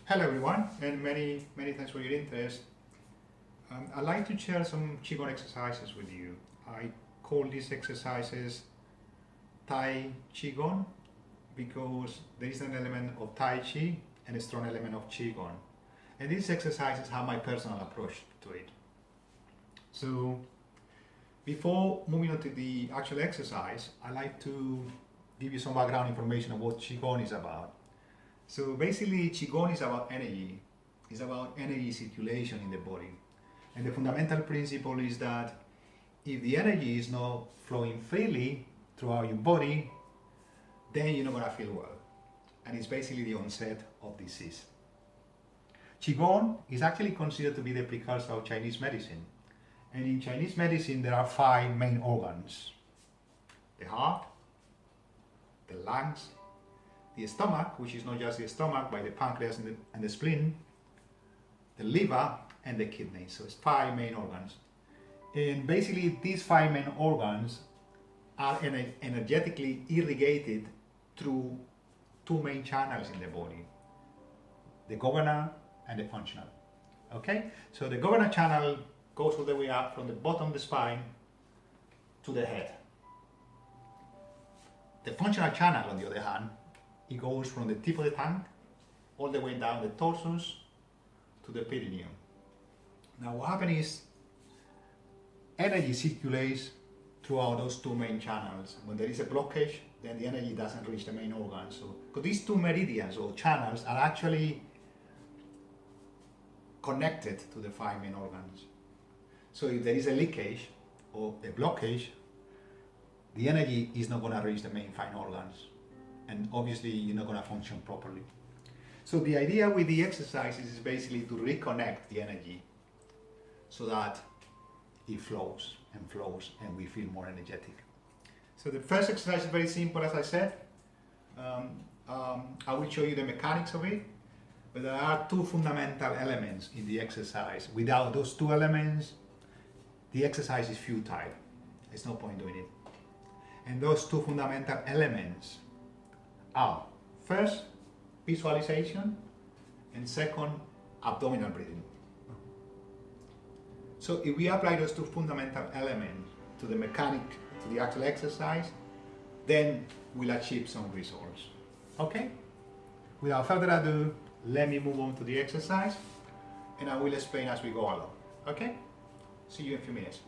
Hello everyone, and many thanks for your interest. I'd like to share some Qigong exercises with you. I call these exercises Tai-Qi-Gong because there is an element of Tai Chi and a strong element of Qigong. And these exercises have my personal approach to it. So before moving on to the actual exercise, I'd like to give you some background information on what Qigong is about. So basically, Qigong is about energy. It's about energy circulation in the body. And the fundamental principle is that if the energy is not flowing freely throughout your body, then you're not going to feel well. And it's basically the onset of disease. Qigong is actually considered to be the precursor of Chinese medicine. And in Chinese medicine, there are 5 main organs: the heart, the lungs, the stomach, which is not just the stomach, but the pancreas and the spleen, the liver, and the kidneys. So it's 5 main organs. And basically, these 5 main organs are energetically irrigated through 2 main channels in the body: the governor and the functional. Okay? So the governor channel goes all the way up from the bottom of the spine to the head. The functional channel, on the other hand, it goes from the tip of the tongue all the way down the torsus to the perineum. Now what happens is energy circulates throughout those 2 main channels. When there is a blockage, then the energy doesn't reach the main organs. So, because these 2 meridians or channels are actually connected to the 5 main organs. So if there is a leakage or a blockage, the energy is not going to reach the main 5 organs. And obviously you're not going to function properly. So the idea with the exercises is basically to reconnect the energy so that it flows and we feel more energetic. So the first exercise is very simple, as I said. I will show you the mechanics of it, but there are 2 fundamental elements in the exercise. Without those 2 elements, the exercise is futile. There's no point doing it. And those 2 fundamental elements are, first, visualization, and second, abdominal breathing. So if we apply those 2 fundamental elements to the mechanic, to the actual exercise, then we'll achieve some results. Okay? Without further ado, let me move on to the exercise, and I will explain as we go along. Okay? See you in a few minutes.